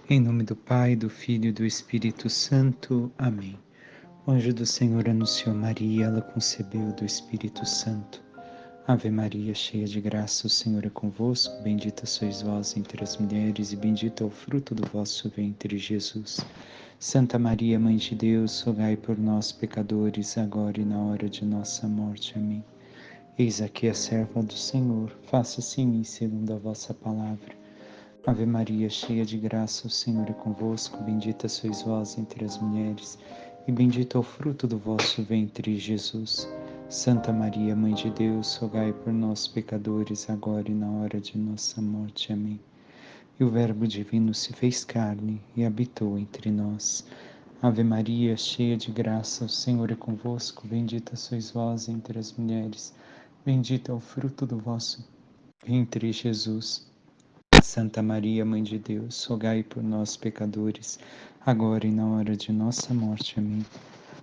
Em nome do Pai, do Filho e do Espírito Santo. Amém. O anjo do Senhor anunciou Maria, ela concebeu do Espírito Santo. Ave Maria, cheia de graça, o Senhor é convosco. Bendita sois vós entre as mulheres, e bendito é o fruto do vosso ventre, Jesus. Santa Maria, Mãe de Deus, rogai por nós, pecadores, agora e na hora de nossa morte. Amém. Eis aqui a serva do Senhor, faça-se em mim segundo a vossa palavra. Ave Maria, cheia de graça, o Senhor é convosco. Bendita sois vós entre as mulheres, e bendito é o fruto do vosso ventre, Jesus. Santa Maria, Mãe de Deus, rogai por nós, pecadores, agora e na hora de nossa morte. Amém. E o Verbo divino se fez carne e habitou entre nós. Ave Maria, cheia de graça, o Senhor é convosco. Bendita sois vós entre as mulheres, bendito é o fruto do vosso ventre, Jesus. Santa Maria, Mãe de Deus, rogai por nós, pecadores, agora e na hora de nossa morte. Amém.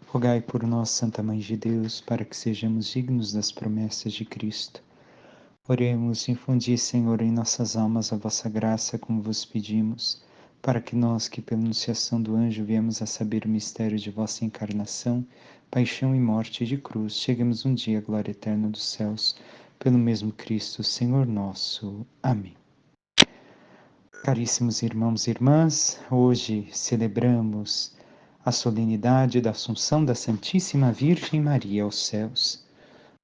Rogai por nós, Santa Mãe de Deus, para que sejamos dignos das promessas de Cristo. Oremos, infundi, Senhor, em nossas almas a vossa graça, como vos pedimos, para que nós, que pela anunciação do anjo viemos a saber o mistério de vossa encarnação, paixão e morte de cruz, cheguemos um dia à glória eterna dos céus, pelo mesmo Cristo, Senhor nosso. Amém. Caríssimos irmãos e irmãs, hoje celebramos a solenidade da Assunção da Santíssima Virgem Maria aos céus.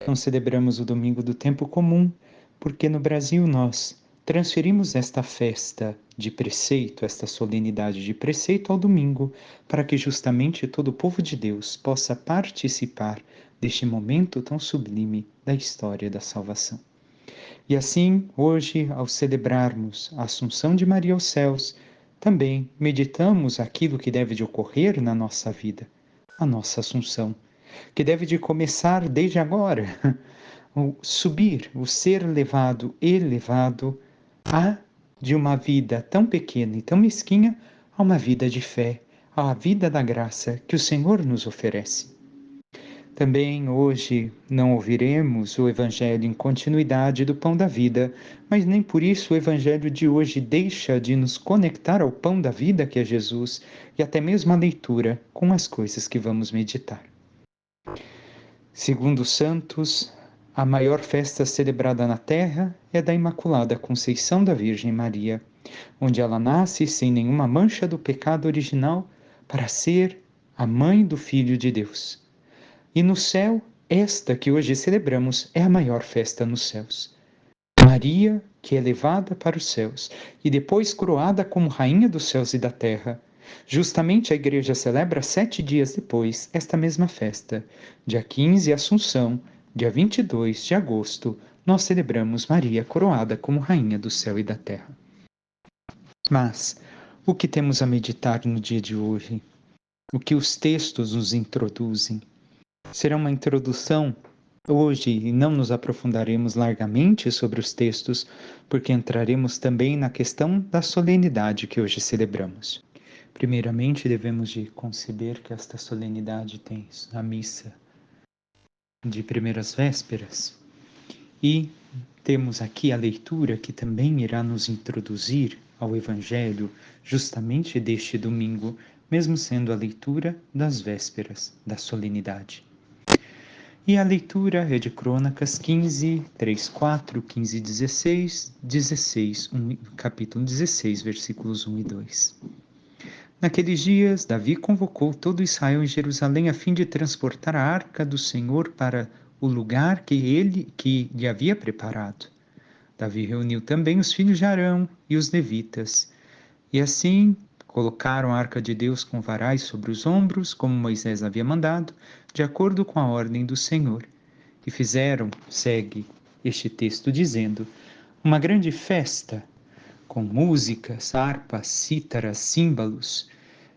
Não celebramos o domingo do tempo comum, porque no Brasil nós transferimos esta festa de preceito, esta solenidade de preceito ao domingo, para que justamente todo o povo de Deus possa participar deste momento tão sublime da história da salvação. E assim, hoje, ao celebrarmos a Assunção de Maria aos céus, também meditamos aquilo que deve de ocorrer na nossa vida, a nossa Assunção, que deve de começar desde agora, o subir, o ser levado, elevado de uma vida tão pequena e tão mesquinha a uma vida de fé, a vida da graça que o Senhor nos oferece. Também hoje não ouviremos o Evangelho em continuidade do Pão da Vida, mas nem por isso o Evangelho de hoje deixa de nos conectar ao Pão da Vida, que é Jesus, e até mesmo a leitura com as coisas que vamos meditar. Segundo os santos, a maior festa celebrada na terra é da Imaculada Conceição da Virgem Maria, onde ela nasce sem nenhuma mancha do pecado original para ser a mãe do Filho de Deus. E no céu, esta que hoje celebramos é a maior festa nos céus. Maria, que é levada para os céus e depois coroada como rainha dos céus e da terra. Justamente a igreja celebra 7 dias depois esta mesma festa. Dia 15, Assunção, dia 22 de agosto, nós celebramos Maria coroada como rainha do céu e da terra. Mas, o que temos a meditar no dia de hoje? O que os textos nos introduzem? Será uma introdução hoje e não nos aprofundaremos largamente sobre os textos, porque entraremos também na questão da solenidade que hoje celebramos. Primeiramente, devemos de conceber que esta solenidade tem a missa de primeiras vésperas e temos aqui a leitura que também irá nos introduzir ao Evangelho justamente deste domingo, mesmo sendo a leitura das vésperas da solenidade. E a leitura é de Crônicas 15, 3, 4, 15, 16, capítulo 16, versículos 1 e 2. Naqueles dias, Davi convocou todo Israel em Jerusalém a fim de transportar a arca do Senhor para o lugar que lhe havia preparado. Davi reuniu também os filhos de Arão e os levitas, e assim colocaram a arca de Deus com varais sobre os ombros, como Moisés havia mandado, de acordo com a ordem do Senhor. E fizeram, segue este texto dizendo, uma grande festa, com músicas, harpas, cítaras, símbolos,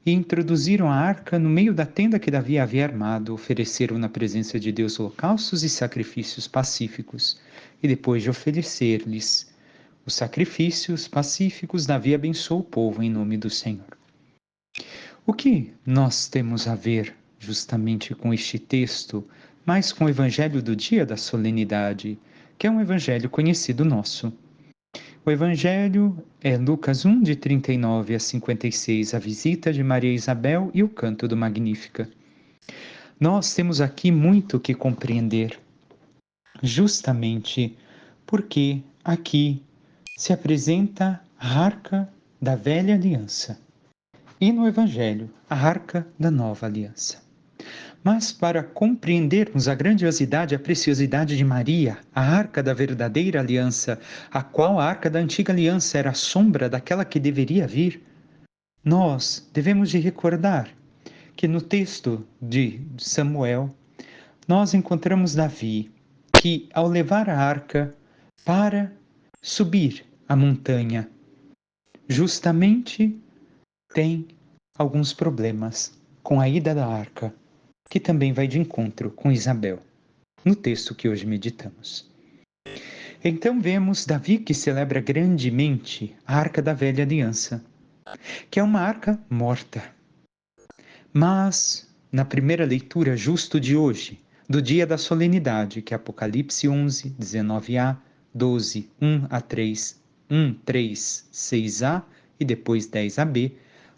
e introduziram a arca no meio da tenda que Davi havia armado, ofereceram na presença de Deus holocaustos e sacrifícios pacíficos, e depois de oferecer-lhes os sacrifícios pacíficos, Davi abençoou o povo em nome do Senhor. O que nós temos a ver justamente com este texto, mas com o evangelho do dia da solenidade, que é um evangelho conhecido nosso? O Evangelho é Lucas 1, de 39 a 56, a visita de Maria Isabel e o canto do Magnífica. Nós temos aqui muito que compreender, justamente porque aqui se apresenta a arca da velha aliança e no Evangelho a arca da nova aliança. Mas para compreendermos a grandiosidade e a preciosidade de Maria, a arca da verdadeira aliança, a qual a arca da antiga aliança era a sombra daquela que deveria vir, nós devemos de recordar que no texto de Samuel, nós encontramos Davi, que ao levar a arca para subir a montanha, justamente tem alguns problemas com a ida da arca, que também vai de encontro com Isabel, no texto que hoje meditamos. Então vemos Davi que celebra grandemente a arca da velha aliança, que é uma arca morta. Mas, na primeira leitura justo de hoje, do dia da solenidade, que é Apocalipse 11, 19a, 12, 1 a 3, 1, 3, 6a e depois 10ab,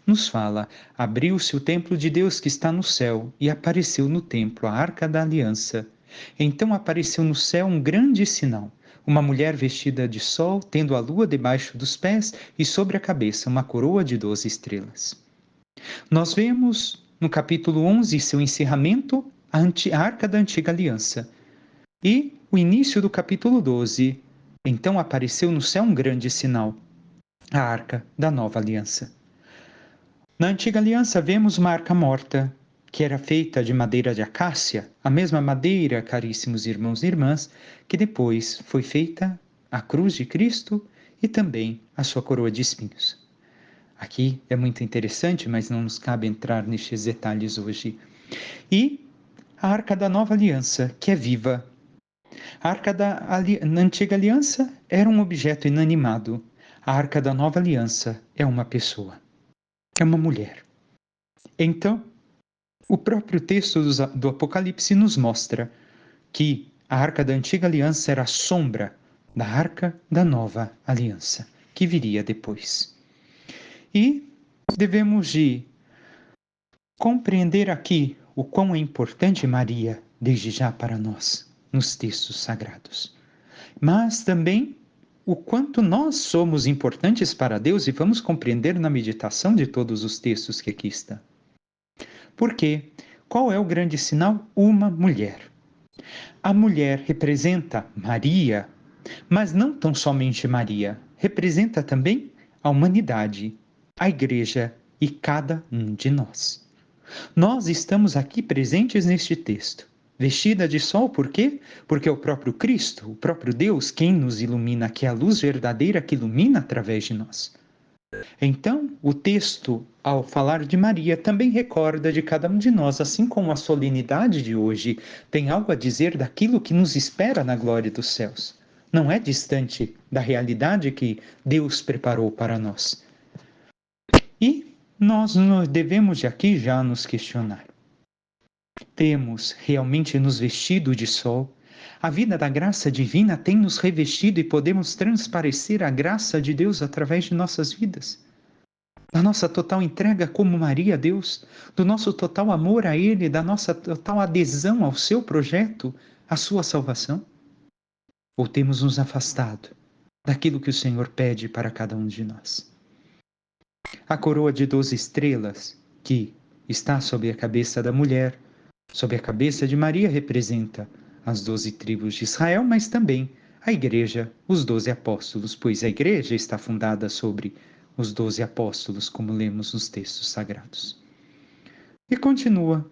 nos fala: abriu-se o templo de Deus que está no céu, e apareceu no templo a arca da aliança. Então apareceu no céu um grande sinal, uma mulher vestida de sol, tendo a lua debaixo dos pés e sobre a cabeça uma coroa de 12 estrelas. Nós vemos no capítulo 11 seu encerramento, a arca da antiga aliança, e o início do capítulo 12. Então apareceu no céu um grande sinal, a arca da nova aliança. Na antiga aliança vemos uma arca morta, que era feita de madeira de acácia, a mesma madeira, caríssimos irmãos e irmãs, que depois foi feita a cruz de Cristo e também a sua coroa de espinhos. Aqui é muito interessante, mas não nos cabe entrar nestes detalhes hoje. E a arca da nova aliança, que é viva. A arca na antiga aliança era um objeto inanimado. A arca da nova aliança é uma pessoa. É uma mulher. Então, o próprio texto do Apocalipse nos mostra que a arca da antiga aliança era a sombra da arca da nova aliança, que viria depois. E devemos de compreender aqui o quão é importante Maria, desde já para nós, nos textos sagrados. Mas também o quanto nós somos importantes para Deus, e vamos compreender na meditação de todos os textos que aqui estão. Por quê? Qual é o grande sinal? Uma mulher. A mulher representa Maria, mas não tão somente Maria, representa também a humanidade, a Igreja e cada um de nós. Nós estamos aqui presentes neste texto. Vestida de sol, por quê? Porque é o próprio Cristo, o próprio Deus, quem nos ilumina, que é a luz verdadeira que ilumina através de nós. Então, o texto, ao falar de Maria, também recorda de cada um de nós, assim como a solenidade de hoje tem algo a dizer daquilo que nos espera na glória dos céus. Não é distante da realidade que Deus preparou para nós. E nós devemos de aqui já nos questionar. Temos realmente nos vestido de sol? A vida da graça divina tem nos revestido e podemos transparecer a graça de Deus através de nossas vidas? Da nossa total entrega como Maria a Deus, do nosso total amor a Ele, da nossa total adesão ao seu projeto, à sua salvação? Ou temos nos afastado daquilo que o Senhor pede para cada um de nós? A coroa de 12 estrelas, que está sobre a cabeça da mulher, sobre a cabeça de Maria, representa as 12 tribos de Israel, mas também a Igreja, os 12 apóstolos, pois a Igreja está fundada sobre os 12 apóstolos, como lemos nos textos sagrados. E continua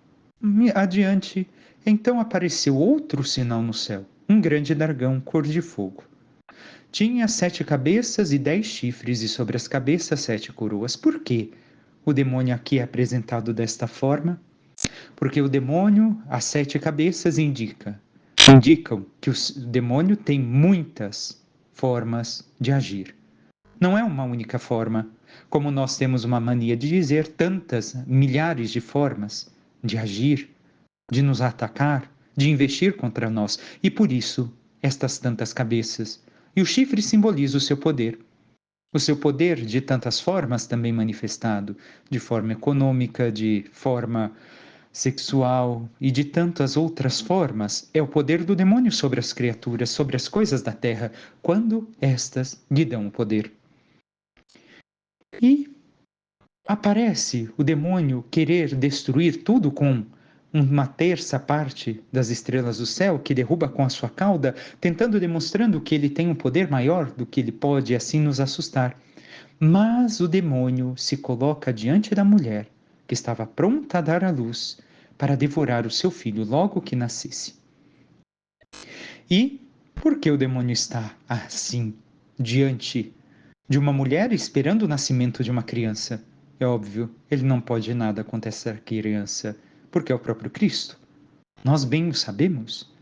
adiante. Então apareceu outro sinal no céu, um grande dragão cor de fogo. Tinha 7 cabeças e 10 chifres, e sobre as cabeças 7 coroas. Por que o demônio aqui é apresentado desta forma? Porque o demônio, as 7 cabeças, indicam que o demônio tem muitas formas de agir. Não é uma única forma, como nós temos uma mania de dizer, tantas, milhares de formas de agir, de nos atacar, de investir contra nós. E por isso, estas tantas cabeças, e o chifre simboliza o seu poder. O seu poder de tantas formas também manifestado, de forma econômica, de forma sexual e de tantas outras formas, é o poder do demônio sobre as criaturas, sobre as coisas da terra, quando estas lhe dão o poder. E aparece o demônio querer destruir tudo com uma terça parte das estrelas do céu, que derruba com a sua cauda, tentando demonstrando que ele tem um poder maior do que ele pode assim nos assustar. Mas o demônio se coloca diante da mulher, que estava pronta a dar à luz, para devorar o seu filho logo que nascesse. E por que o demônio está assim, diante de uma mulher esperando o nascimento de uma criança? É óbvio, ele não pode nada contra essa criança, porque é o próprio Cristo. Nós bem o sabemos.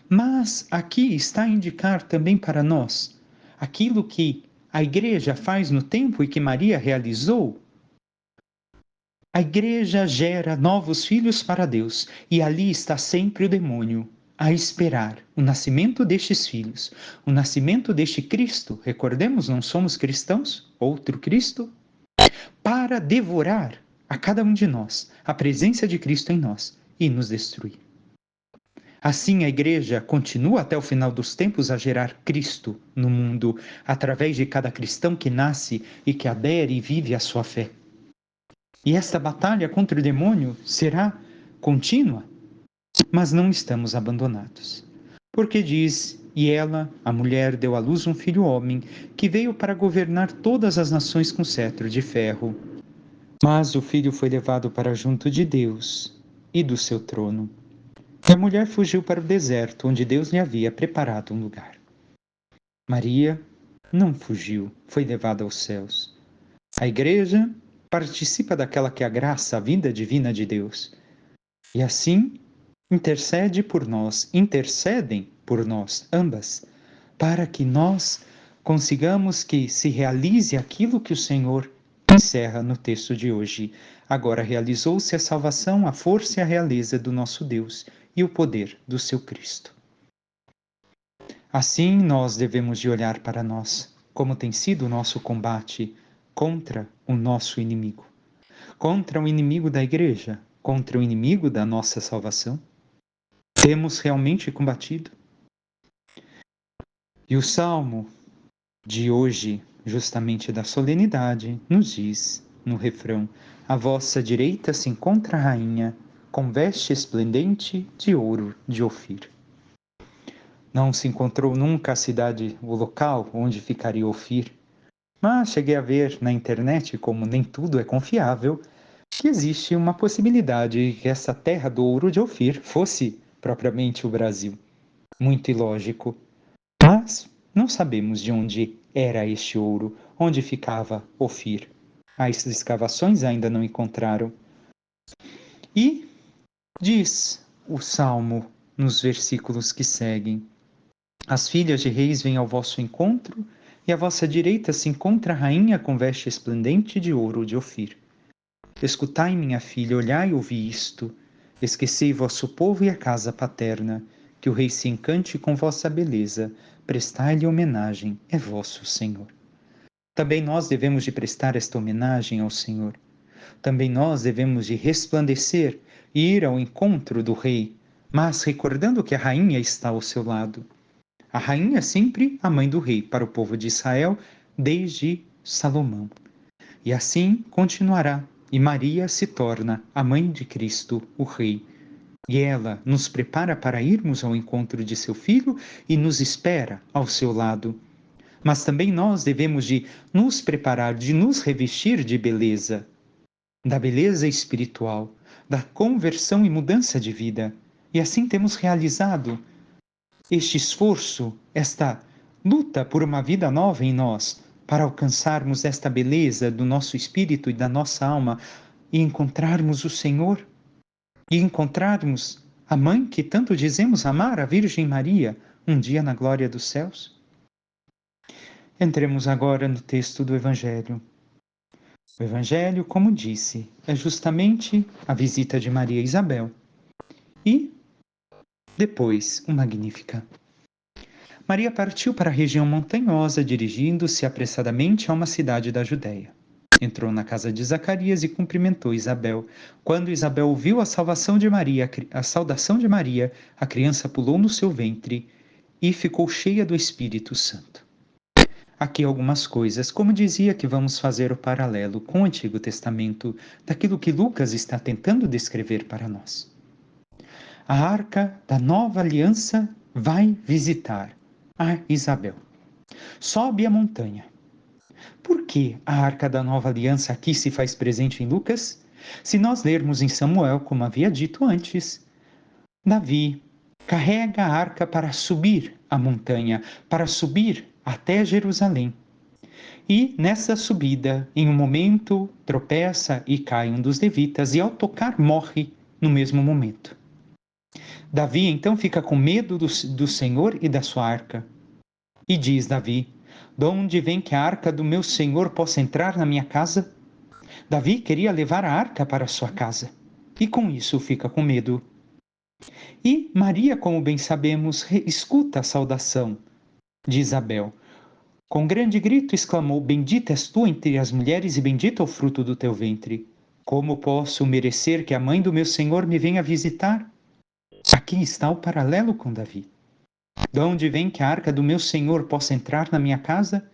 Mas aqui está a indicar também para nós aquilo que a igreja faz no tempo e que Maria realizou. A igreja gera novos filhos para Deus, e ali está sempre o demônio a esperar o nascimento destes filhos, o nascimento deste Cristo. Recordemos, não somos cristãos, outro Cristo, para devorar a cada um de nós a presença de Cristo em nós e nos destruir. Assim, a igreja continua até o final dos tempos a gerar Cristo no mundo, através de cada cristão que nasce e que adere e vive a sua fé. E esta batalha contra o demônio será contínua, mas não estamos abandonados. Porque diz, e ela, a mulher, deu à luz um filho homem, que veio para governar todas as nações com cetro de ferro. Mas o filho foi levado para junto de Deus e do seu trono. E a mulher fugiu para o deserto, onde Deus lhe havia preparado um lugar. Maria não fugiu, foi levada aos céus. A igreja participa daquela que é a graça, a vinda divina de Deus. E assim, intercedem por nós, ambas, para que nós consigamos que se realize aquilo que o Senhor encerra no texto de hoje. Agora realizou-se a salvação, a força e a realeza do nosso Deus e o poder do seu Cristo. Assim, nós devemos de olhar para nós, como tem sido o nosso combate contra o nosso inimigo, contra o inimigo da igreja, contra o inimigo da nossa salvação. Temos realmente combatido? E o Salmo de hoje, justamente da solenidade, nos diz, no refrão, à vossa direita se encontra a rainha, com veste esplendente de ouro de Ofir. Não se encontrou nunca a cidade, o local onde ficaria Ofir, mas cheguei a ver na internet, como nem tudo é confiável, que existe uma possibilidade de que essa terra do ouro de Ofir fosse propriamente o Brasil. Muito ilógico. Mas não sabemos de onde era este ouro, onde ficava Ofir. As escavações ainda não encontraram. E diz o Salmo nos versículos que seguem: as filhas de reis vêm ao vosso encontro, e à vossa direita se encontra a rainha com veste esplendente de ouro de Ofir. Escutai, minha filha, olhai e ouvi isto. Esquecei vosso povo e a casa paterna, que o rei se encante com vossa beleza, prestai-lhe homenagem, é vosso Senhor. Também nós devemos de prestar esta homenagem ao Senhor. Também nós devemos de resplandecer e ir ao encontro do rei, mas recordando que a rainha está ao seu lado. A rainha é sempre a mãe do rei para o povo de Israel, desde Salomão. E assim continuará, e Maria se torna a mãe de Cristo, o Rei. E ela nos prepara para irmos ao encontro de seu Filho e nos espera ao seu lado. Mas também nós devemos de nos preparar, de nos revestir de beleza, da beleza espiritual, da conversão e mudança de vida. E assim temos realizado este esforço, esta luta por uma vida nova em nós, para alcançarmos esta beleza do nosso espírito e da nossa alma e encontrarmos o Senhor e encontrarmos a mãe que tanto dizemos amar, a Virgem Maria, um dia na glória dos céus? Entremos agora no texto do Evangelho. O Evangelho, como disse, é justamente a visita de Maria a Isabel e depois o Magnífica. Maria partiu para a região montanhosa, dirigindo-se apressadamente a uma cidade da Judéia. Entrou na casa de Zacarias e cumprimentou Isabel. Quando Isabel ouviu a saudação de Maria, a criança pulou no seu ventre e ficou cheia do Espírito Santo. Aqui algumas coisas, como dizia que vamos fazer o paralelo com o Antigo Testamento, daquilo que Lucas está tentando descrever para nós. A arca da nova aliança vai visitar a Isabel. Sobe a montanha. Por que a arca da nova aliança aqui se faz presente em Lucas? Se nós lermos em Samuel, como havia dito antes, Davi carrega a arca para subir a montanha, para subir até Jerusalém. E nessa subida, em um momento, tropeça e cai um dos levitas, e ao tocar morre no mesmo momento. Davi então fica com medo do Senhor e da sua arca. E diz Davi: de onde vem que a arca do meu Senhor possa entrar na minha casa? Davi queria levar a arca para sua casa, e com isso fica com medo. E Maria, como bem sabemos, escuta a saudação de Isabel. Com grande grito exclamou: bendita és tu entre as mulheres e bendito é o fruto do teu ventre. Como posso merecer que a mãe do meu Senhor me venha visitar? Aqui está o paralelo com Davi. De onde vem que a arca do meu Senhor possa entrar na minha casa?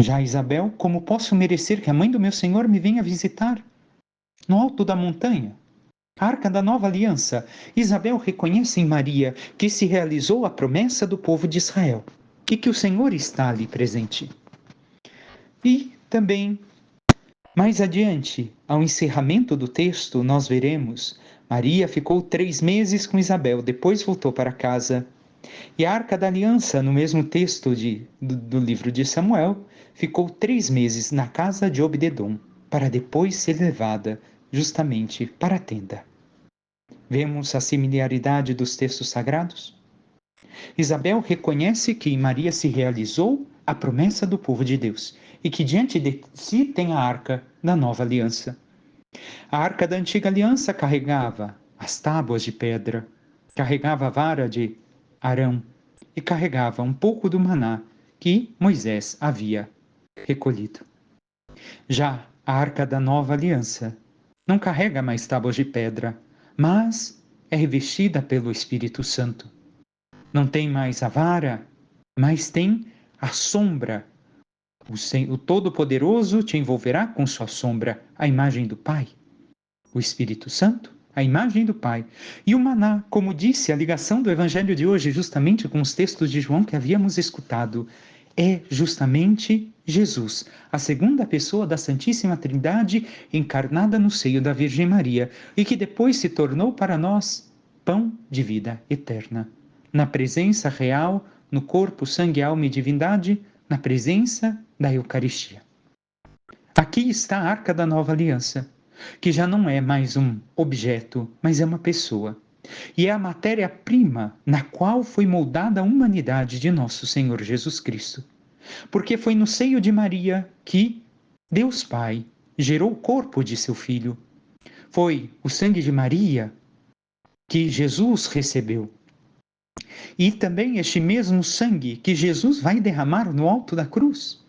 Já Isabel: como posso merecer que a mãe do meu Senhor me venha visitar? No alto da montanha, a arca da nova aliança, Isabel reconhece em Maria que se realizou a promessa do povo de Israel e que o Senhor está ali presente. E também, mais adiante, ao encerramento do texto, nós veremos: Maria ficou 3 meses com Isabel, depois voltou para casa. E a arca da aliança, no mesmo texto do livro de Samuel, ficou 3 meses na casa de Obededom, para depois ser levada justamente para a tenda. Vemos a similaridade dos textos sagrados? Isabel reconhece que em Maria se realizou a promessa do povo de Deus e que diante de si tem a arca da nova aliança. A arca da antiga aliança carregava as tábuas de pedra, carregava a vara de Arão e carregava um pouco do maná que Moisés havia recolhido. Já a arca da nova aliança não carrega mais tábuas de pedra, mas é revestida pelo Espírito Santo. Não tem mais a vara, mas tem a sombra. O Todo-Poderoso te envolverá com sua sombra, a imagem do Pai. O Espírito Santo, a imagem do Pai. E o maná, como disse, a ligação do Evangelho de hoje, justamente com os textos de João que havíamos escutado, é justamente Jesus, a segunda pessoa da Santíssima Trindade, encarnada no seio da Virgem Maria, e que depois se tornou para nós pão de vida eterna. Na presença real, no corpo, sangue, alma e divindade, na presença da Eucaristia. Aqui está a Arca da Nova Aliança, que já não é mais um objeto, mas é uma pessoa. E é a matéria-prima na qual foi moldada a humanidade de nosso Senhor Jesus Cristo. Porque foi no seio de Maria que Deus Pai gerou o corpo de seu Filho. Foi o sangue de Maria que Jesus recebeu. E também este mesmo sangue que Jesus vai derramar no alto da cruz.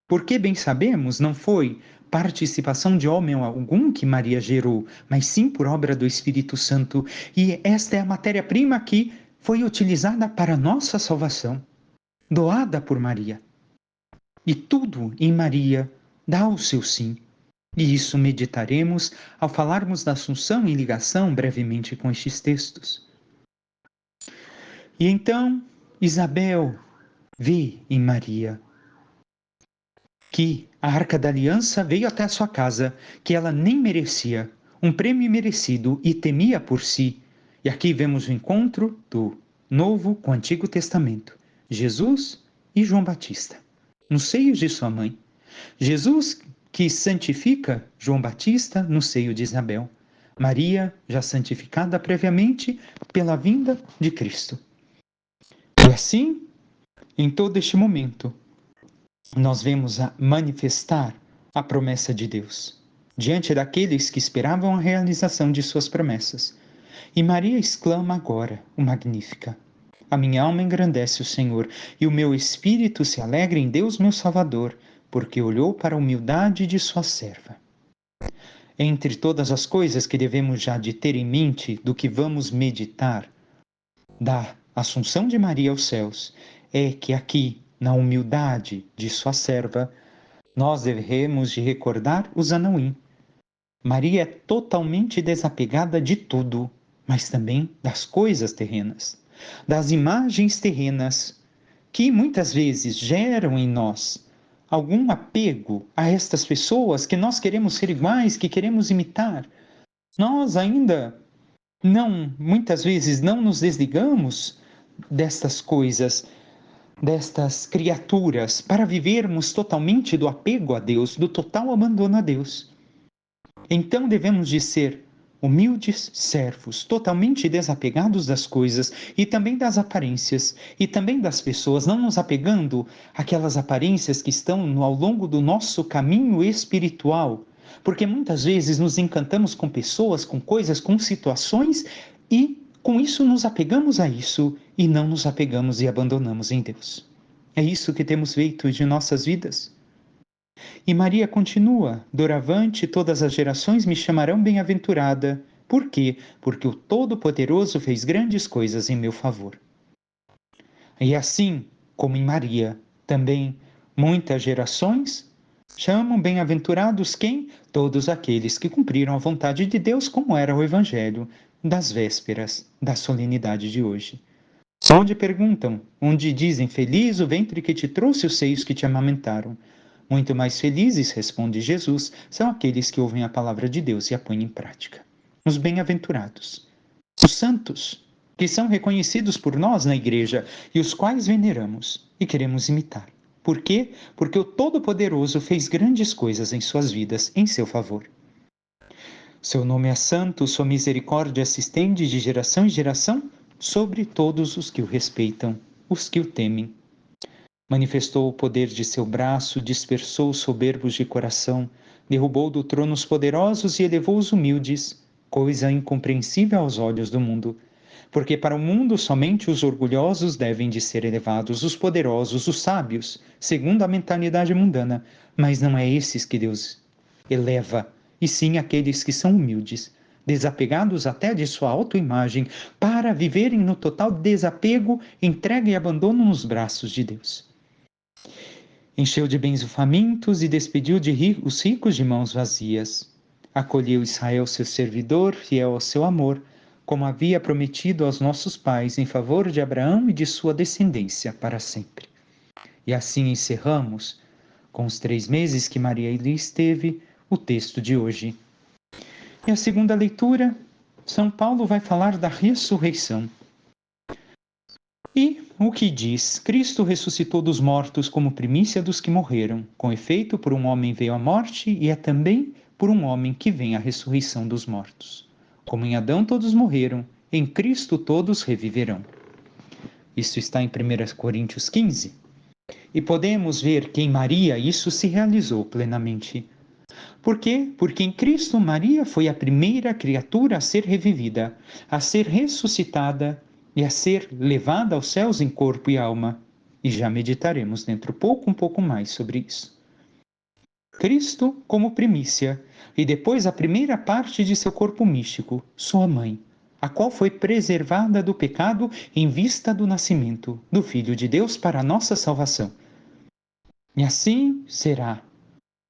Porque, bem sabemos, não foi participação de homem algum que Maria gerou, mas sim por obra do Espírito Santo. E esta é a matéria-prima que foi utilizada para nossa salvação, doada por Maria. E tudo em Maria dá o seu sim. E isso meditaremos ao falarmos da Assunção em ligação brevemente com estes textos. E então, Isabel vê em Maria que a Arca da Aliança veio até a sua casa, que ela nem merecia, um prêmio imerecido e temia por si. E aqui vemos o encontro do Novo com o Antigo Testamento, Jesus e João Batista, nos seios de sua mãe. Jesus que santifica João Batista no seio de Isabel. Maria, já santificada previamente pela vinda de Cristo. E assim, em todo este momento, nós vemos a manifestar a promessa de Deus, diante daqueles que esperavam a realização de suas promessas. E Maria exclama agora o Magnífica. A minha alma engrandece o Senhor, e o meu espírito se alegra em Deus, meu Salvador, porque olhou para a humildade de sua serva. Entre todas as coisas que devemos já de ter em mente do que vamos meditar, da Assunção de Maria aos céus, é que aqui, na humildade de sua serva, nós devemos de recordar o Zanaim. Maria é totalmente desapegada de tudo, mas também das coisas terrenas, das imagens terrenas, que muitas vezes geram em nós algum apego a estas pessoas que nós queremos ser iguais, que queremos imitar. Nós ainda não, muitas vezes, não nos desligamos destas coisas, destas criaturas, para vivermos totalmente do apego a Deus, do total abandono a Deus. Então devemos de ser humildes servos, totalmente desapegados das coisas e também das aparências e também das pessoas, não nos apegando àquelas aparências que estão ao longo do nosso caminho espiritual, porque muitas vezes nos encantamos com pessoas, com coisas, com situações e com isso nos apegamos a isso e não nos apegamos e abandonamos em Deus. É isso que temos feito de nossas vidas. E Maria continua: doravante todas as gerações me chamarão bem-aventurada. Por quê? Porque o Todo-Poderoso fez grandes coisas em meu favor. E assim como em Maria, também muitas gerações chamam bem-aventurados quem? Todos aqueles que cumpriram a vontade de Deus, como era o Evangelho das vésperas da solenidade de hoje. Onde perguntam, onde dizem: feliz o ventre que te trouxe, os seios que te amamentaram. Muito mais felizes, responde Jesus, são aqueles que ouvem a palavra de Deus e a põem em prática. Os bem-aventurados, os santos, que são reconhecidos por nós na igreja e os quais veneramos e queremos imitar. Por quê? Porque o Todo-Poderoso fez grandes coisas em suas vidas em seu favor. Seu nome é santo, sua misericórdia se estende de geração em geração sobre todos os que o respeitam, os que o temem. Manifestou o poder de seu braço, dispersou os soberbos de coração, derrubou do trono os poderosos e elevou os humildes, coisa incompreensível aos olhos do mundo. Porque para o mundo somente os orgulhosos devem de ser elevados, os poderosos, os sábios, segundo a mentalidade mundana, mas não é esses que Deus eleva, e sim aqueles que são humildes, desapegados até de sua autoimagem, para viverem no total desapego, entrega e abandono nos braços de Deus. Encheu de bens os famintos e despediu os ricos de mãos vazias. Acolheu Israel, seu servidor, fiel ao seu amor, como havia prometido aos nossos pais, em favor de Abraão e de sua descendência para sempre. E assim encerramos, com os 3 meses que Maria ali esteve, o texto de hoje. E a segunda leitura, São Paulo vai falar da ressurreição. E o que diz? Cristo ressuscitou dos mortos como primícia dos que morreram. Com efeito, por um homem veio a morte, e é também por um homem que vem a ressurreição dos mortos. Como em Adão todos morreram, em Cristo todos reviverão. Isso está em 1 Coríntios 15. E podemos ver que em Maria isso se realizou plenamente. Por quê? Porque em Cristo Maria foi a primeira criatura a ser revivida, a ser ressuscitada e a ser levada aos céus em corpo e alma. E já meditaremos dentro um pouco mais sobre isso. Cristo como primícia, e depois a primeira parte de seu corpo místico, sua mãe, a qual foi preservada do pecado em vista do nascimento do Filho de Deus para a nossa salvação. E assim será.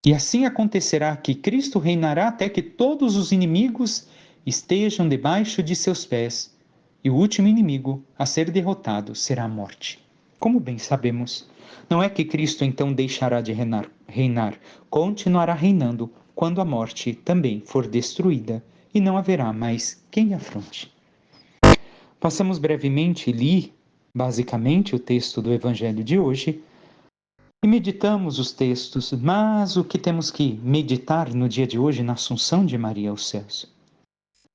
E assim acontecerá que Cristo reinará até que todos os inimigos estejam debaixo de seus pés, e o último inimigo a ser derrotado será a morte. Como bem sabemos, não é que Cristo então deixará de reinar, continuará reinando quando a morte também for destruída, e não haverá mais quem afronte. Passamos brevemente basicamente, o texto do Evangelho de hoje, e meditamos os textos, mas o que temos que meditar no dia de hoje na Assunção de Maria aos céus?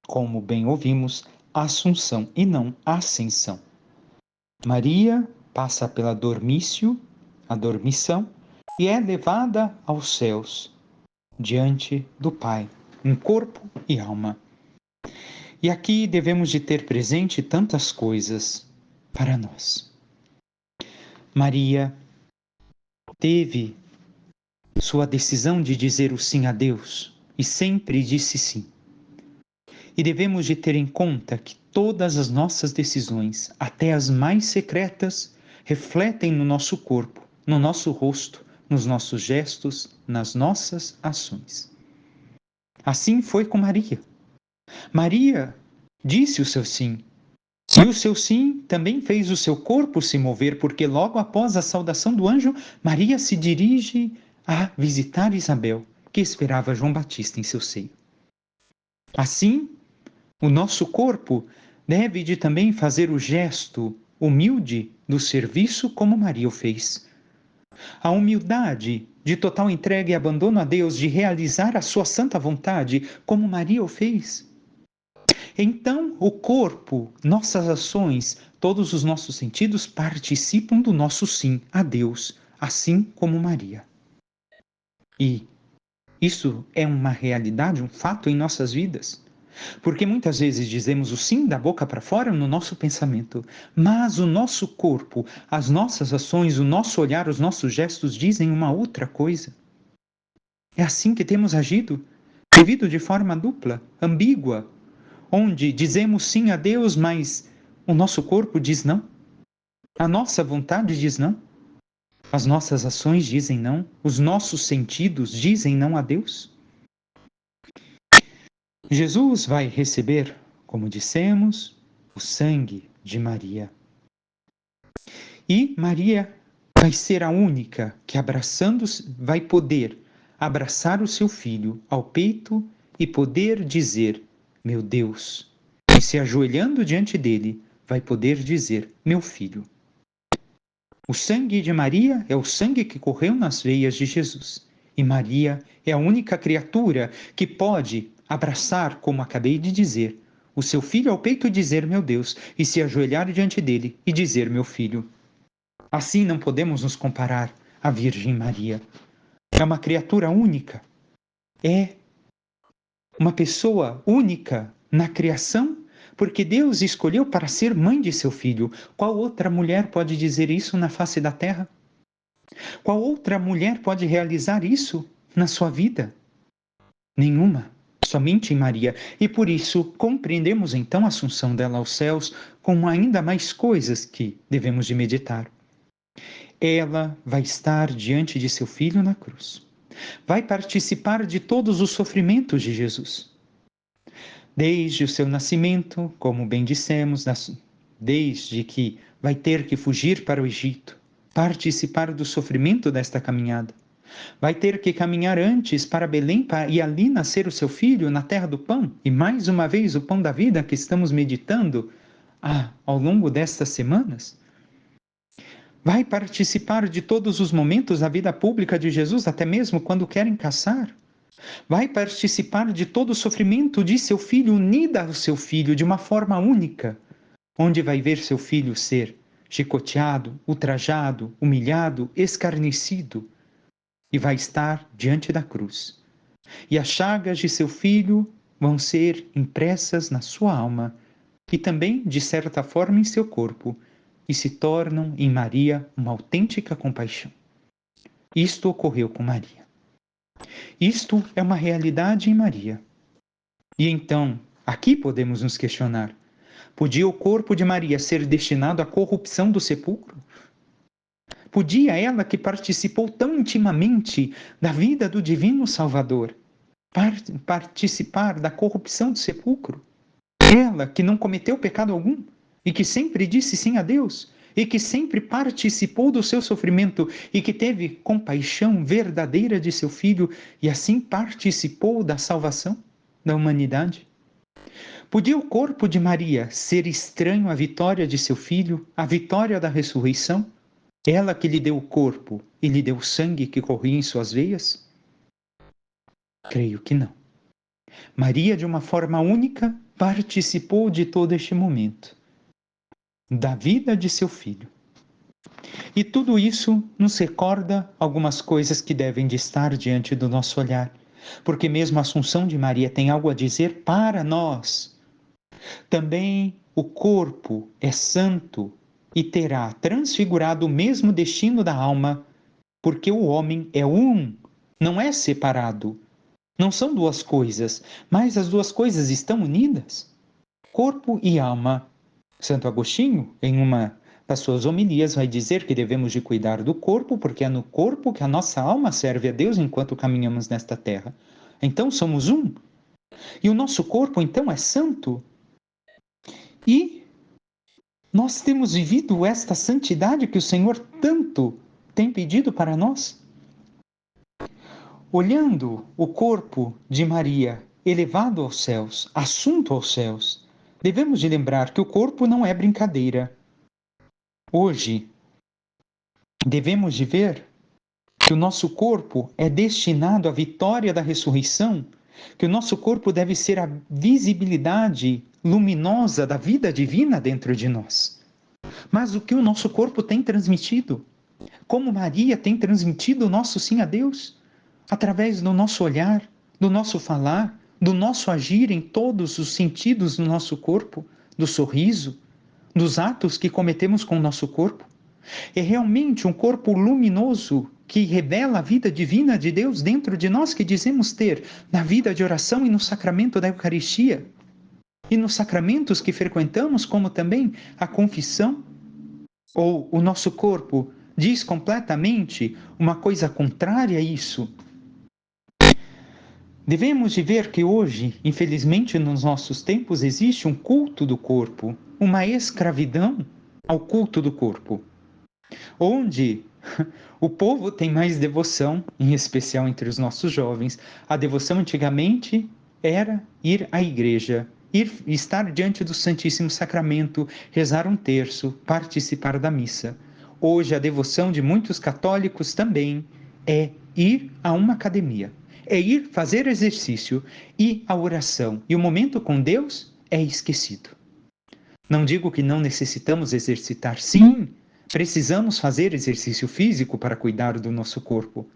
Como bem ouvimos, a Assunção e não a Ascensão. Maria passa pela dormício, a dormição, e é levada aos céus, diante do Pai, em corpo e alma. E aqui devemos de ter presente tantas coisas. para nós. Maria teve sua decisão de dizer o sim a Deus e sempre disse sim. E devemos de ter em conta que todas as nossas decisões, até as mais secretas, refletem no nosso corpo, no nosso rosto, nos nossos gestos, nas nossas ações. Assim foi com Maria. Maria disse o seu sim. E o seu sim também fez o seu corpo se mover, porque logo após a saudação do anjo, Maria se dirige a visitar Isabel, que esperava João Batista em seu seio. Assim, o nosso corpo deve de também fazer o gesto humilde do serviço como Maria o fez. A humildade de total entrega e abandono a Deus, de realizar a sua santa vontade como Maria o fez. Então, o corpo, nossas ações, todos os nossos sentidos participam do nosso sim a Deus, assim como Maria. E isso é uma realidade, um fato em nossas vidas. Porque muitas vezes dizemos o sim da boca para fora no nosso pensamento, mas o nosso corpo, as nossas ações, o nosso olhar, os nossos gestos dizem uma outra coisa. É assim que temos agido, vivido de forma dupla, ambígua, onde dizemos sim a Deus, mas o nosso corpo diz não. A nossa vontade diz não. As nossas ações dizem não. Os nossos sentidos dizem não a Deus. Jesus vai receber, como dissemos, o sangue de Maria. E Maria vai ser a única que vai poder abraçar o seu filho ao peito e poder dizer, meu Deus, e se ajoelhando diante dele, vai poder dizer, meu filho. O sangue de Maria é o sangue que correu nas veias de Jesus. E Maria é a única criatura que pode abraçar, como acabei de dizer, o seu filho ao peito e dizer, meu Deus, e se ajoelhar diante dele e dizer, meu filho. Assim não podemos nos comparar à Virgem Maria. É uma criatura única. É uma pessoa única na criação, porque Deus escolheu para ser mãe de seu filho. Qual outra mulher pode dizer isso na face da terra? Qual outra mulher pode realizar isso na sua vida? Nenhuma. Somente em Maria. E por isso compreendemos então a assunção dela aos céus com ainda mais coisas que devemos de meditar. Ela vai estar diante de seu filho na cruz. Vai participar de todos os sofrimentos de Jesus. Desde o seu nascimento, como bem dissemos, desde que vai ter que fugir para o Egito, participar do sofrimento desta caminhada. Vai ter que caminhar antes para Belém e ali nascer o seu filho na terra do pão. E mais uma vez o pão da vida que estamos meditando ao longo destas semanas. Vai participar de todos os momentos da vida pública de Jesus, até mesmo quando querem caçar. Vai participar de todo o sofrimento de seu filho, unida ao seu filho de uma forma única, onde vai ver seu filho ser chicoteado, ultrajado, humilhado, escarnecido, e vai estar diante da cruz. E as chagas de seu filho vão ser impressas na sua alma e também, de certa forma, em seu corpo, e se tornam em Maria uma autêntica compaixão. Isto ocorreu com Maria. Isto é uma realidade em Maria. E então, aqui podemos nos questionar: podia o corpo de Maria ser destinado à corrupção do sepulcro? Podia ela, que participou tão intimamente da vida do Divino Salvador, participar da corrupção do sepulcro? Ela, que não cometeu pecado algum e que sempre disse sim a Deus e que sempre participou do seu sofrimento e que teve compaixão verdadeira de seu filho e assim participou da salvação da humanidade? Podia o corpo de Maria ser estranho à vitória de seu filho, à vitória da ressurreição? Ela que lhe deu o corpo e lhe deu o sangue que corria em suas veias? Creio que não. Maria, de uma forma única, participou de todo este momento, da vida de seu filho. E tudo isso nos recorda algumas coisas que devem de estar diante do nosso olhar, porque mesmo a Assunção de Maria tem algo a dizer para nós. Também o corpo é santo, e terá transfigurado o mesmo destino da alma, porque o homem é um, não é separado. Não são duas coisas, mas as duas coisas estão unidas. Corpo e alma. Santo Agostinho, em uma das suas homilias, vai dizer que devemos de cuidar do corpo, porque é no corpo que a nossa alma serve a Deus enquanto caminhamos nesta terra. Então somos um. E o nosso corpo, então, é santo. E nós temos vivido esta santidade que o Senhor tanto tem pedido para nós. Olhando o corpo de Maria elevado aos céus, assunto aos céus, devemos de lembrar que o corpo não é brincadeira. Hoje, devemos de ver que o nosso corpo é destinado à vitória da ressurreição, que o nosso corpo deve ser a visibilidade luminosa da vida divina dentro de nós. Mas o que o nosso corpo tem transmitido? Como Maria tem transmitido o nosso sim a Deus? Através do nosso olhar, do nosso falar, do nosso agir em todos os sentidos do nosso corpo, do sorriso, dos atos que cometemos com o nosso corpo. É realmente um corpo luminoso que revela a vida divina de Deus dentro de nós que dizemos ter na vida de oração e no sacramento da Eucaristia. E nos sacramentos que frequentamos, como também a confissão. Ou o nosso corpo diz completamente uma coisa contrária a isso. Devemos de ver que hoje, infelizmente nos nossos tempos, existe um culto do corpo, uma escravidão ao culto do corpo, onde o povo tem mais devoção, em especial entre os nossos jovens. A devoção antigamente era ir à igreja, estar diante do Santíssimo Sacramento, rezar um terço, participar da missa. Hoje a devoção de muitos católicos também é ir a uma academia, é ir fazer exercício, e a oração e o momento com Deus é esquecido. Não digo que não necessitamos exercitar, sim, precisamos fazer exercício físico para cuidar do nosso corpo,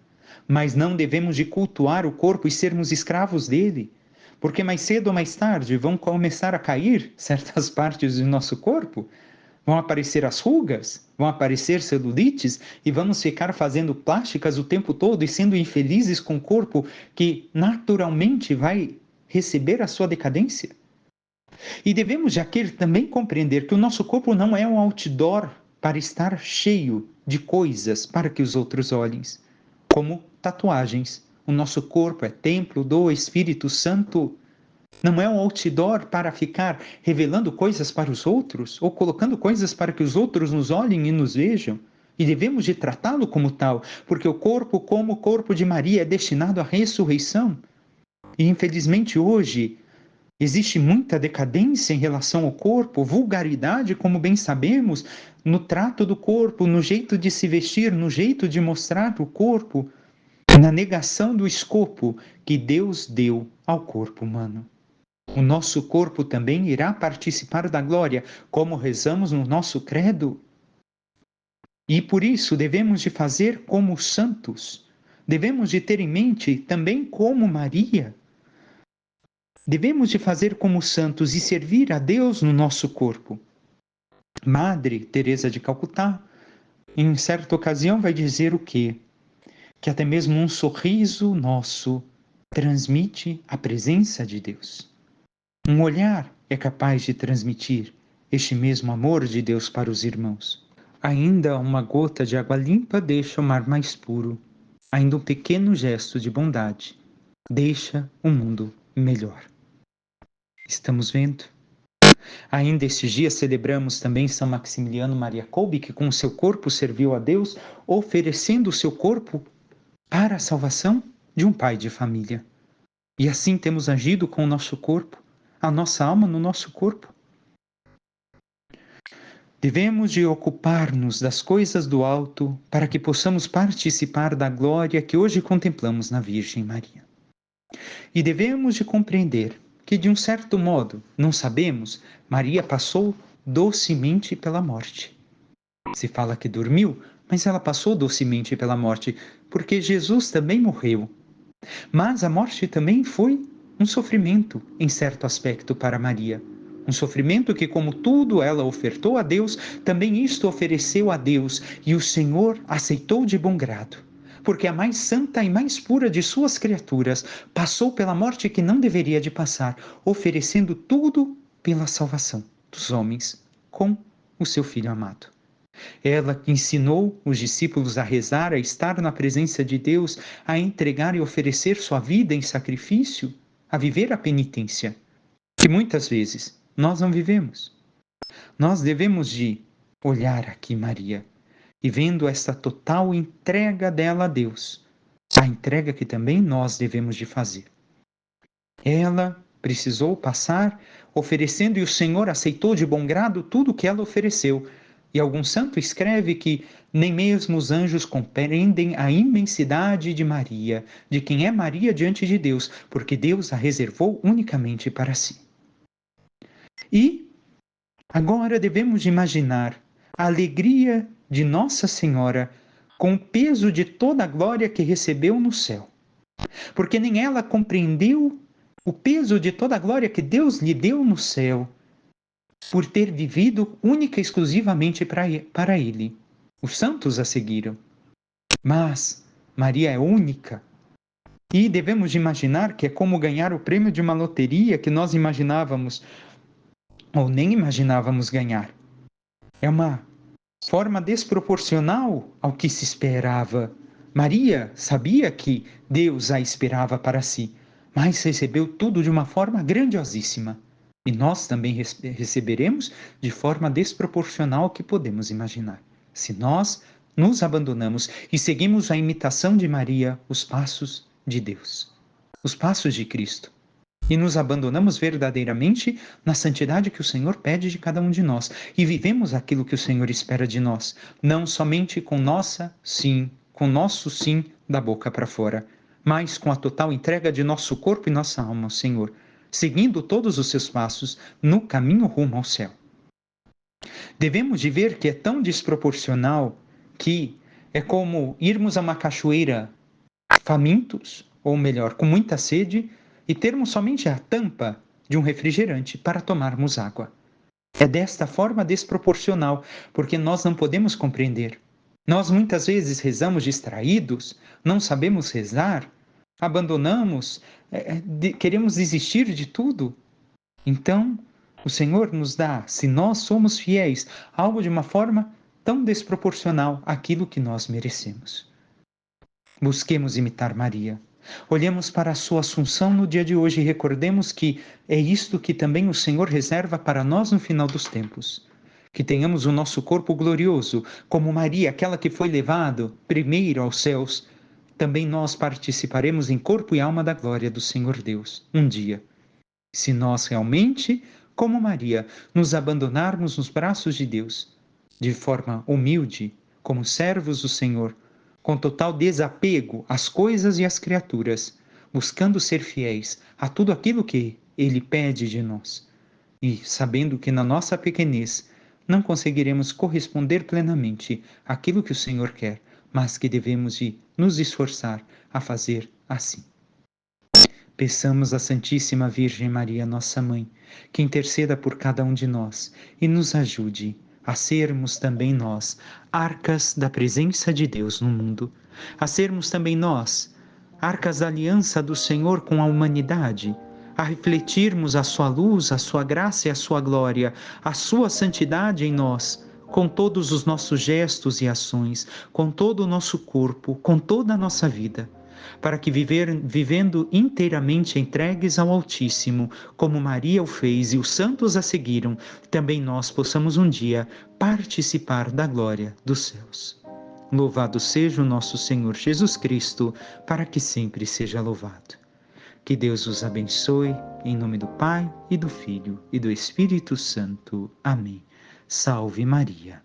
mas não devemos de cultuar o corpo e sermos escravos dele, porque mais cedo ou mais tarde vão começar a cair certas partes do nosso corpo, vão aparecer as rugas, vão aparecer celulites e vamos ficar fazendo plásticas o tempo todo e sendo infelizes com o corpo que naturalmente vai receber a sua decadência. E devemos já querer também compreender que o nosso corpo não é um outdoor para estar cheio de coisas para que os outros olhem, como tatuagens. O nosso corpo é templo do Espírito Santo. Não é um outdoor para ficar revelando coisas para os outros ou colocando coisas para que os outros nos olhem e nos vejam. E devemos de tratá-lo como tal, porque o corpo, como o corpo de Maria, é destinado à ressurreição. E infelizmente hoje existe muita decadência em relação ao corpo, vulgaridade, como bem sabemos, no trato do corpo, no jeito de se vestir, no jeito de mostrar o corpo, na negação do escopo que Deus deu ao corpo humano. O nosso corpo também irá participar da glória, como rezamos no nosso credo. E por isso devemos de fazer como os santos. Devemos de ter em mente também como Maria. Devemos de fazer como os santos e servir a Deus no nosso corpo. Madre Teresa de Calcutá, em certa ocasião, vai dizer o quê? Que até mesmo um sorriso nosso transmite a presença de Deus. Um olhar é capaz de transmitir este mesmo amor de Deus para os irmãos. Ainda uma gota de água limpa deixa o mar mais puro. Ainda um pequeno gesto de bondade deixa o mundo melhor. Estamos vendo? Ainda estes dias celebramos também São Maximiliano Maria Kolbe, que com o seu corpo serviu a Deus, oferecendo o seu corpo para a salvação de um pai de família. E assim temos agido com o nosso corpo, a nossa alma no nosso corpo. Devemos de ocupar-nos das coisas do alto para que possamos participar da glória que hoje contemplamos na Virgem Maria. E devemos de compreender que, de um certo modo, não sabemos, Maria passou docemente pela morte. Se fala que dormiu, mas ela passou docemente pela morte, porque Jesus também morreu. Mas a morte também foi um sofrimento, em certo aspecto, para Maria. Um sofrimento que, como tudo ela ofertou a Deus, também isto ofereceu a Deus, e o Senhor aceitou de bom grado. Porque a mais santa e mais pura de suas criaturas passou pela morte que não deveria de passar, oferecendo tudo pela salvação dos homens, com o seu Filho amado. Ela que ensinou os discípulos a rezar, a estar na presença de Deus, a entregar e oferecer sua vida em sacrifício, a viver a penitência, que muitas vezes nós não vivemos. Nós devemos de olhar aqui Maria e vendo esta total entrega dela a Deus, a entrega que também nós devemos de fazer. Ela precisou passar oferecendo e o Senhor aceitou de bom grado tudo o que ela ofereceu. E algum santo escreve que nem mesmo os anjos compreendem a imensidade de Maria, de quem é Maria diante de Deus, porque Deus a reservou unicamente para si. E agora devemos imaginar a alegria de Nossa Senhora com o peso de toda a glória que recebeu no céu. Porque nem ela compreendeu o peso de toda a glória que Deus lhe deu no céu, por ter vivido única e exclusivamente para Ele. Os santos a seguiram. Mas Maria é única. E devemos imaginar que é como ganhar o prêmio de uma loteria que nós imaginávamos ou nem imaginávamos ganhar. É uma forma desproporcional ao que se esperava. Maria sabia que Deus a esperava para si, mas recebeu tudo de uma forma grandiosíssima. E nós também receberemos de forma desproporcional ao que podemos imaginar. Se nós nos abandonamos e seguimos a imitação de Maria, os passos de Deus, os passos de Cristo, e nos abandonamos verdadeiramente na santidade que o Senhor pede de cada um de nós e vivemos aquilo que o Senhor espera de nós, não somente com nosso sim da boca para fora, mas com a total entrega de nosso corpo e nossa alma ao Senhor, seguindo todos os seus passos no caminho rumo ao céu. Devemos de ver que é tão desproporcional que é como irmos a uma cachoeira famintos, ou melhor, com muita sede, e termos somente a tampa de um refrigerante para tomarmos água. É desta forma desproporcional, porque nós não podemos compreender. Nós muitas vezes rezamos distraídos, não sabemos rezar, abandonamos, queremos desistir de tudo. Então, o Senhor nos dá, se nós somos fiéis, algo de uma forma tão desproporcional àquilo que nós merecemos. Busquemos imitar Maria. Olhemos para a sua assunção no dia de hoje e recordemos que é isto que também o Senhor reserva para nós no final dos tempos. Que tenhamos o nosso corpo glorioso, como Maria, aquela que foi levada primeiro aos céus. Também nós participaremos em corpo e alma da glória do Senhor Deus, um dia. Se nós realmente, como Maria, nos abandonarmos nos braços de Deus, de forma humilde, como servos do Senhor, com total desapego às coisas e às criaturas, buscando ser fiéis a tudo aquilo que Ele pede de nós. E sabendo que na nossa pequenez não conseguiremos corresponder plenamente àquilo que o Senhor quer, mas que devemos de nos esforçar a fazer assim. Peçamos à Santíssima Virgem Maria, nossa Mãe, que interceda por cada um de nós e nos ajude a sermos também nós arcas da presença de Deus no mundo, a sermos também nós arcas da aliança do Senhor com a humanidade, a refletirmos a sua luz, a sua graça e a sua glória, a sua santidade em nós, com todos os nossos gestos e ações, com todo o nosso corpo, com toda a nossa vida, para que vivendo inteiramente entregues ao Altíssimo, como Maria o fez e os santos a seguiram, também nós possamos um dia participar da glória dos céus. Louvado seja o nosso Senhor Jesus Cristo, para que sempre seja louvado. Que Deus os abençoe, em nome do Pai, e do Filho, e do Espírito Santo. Amém. Salve Maria.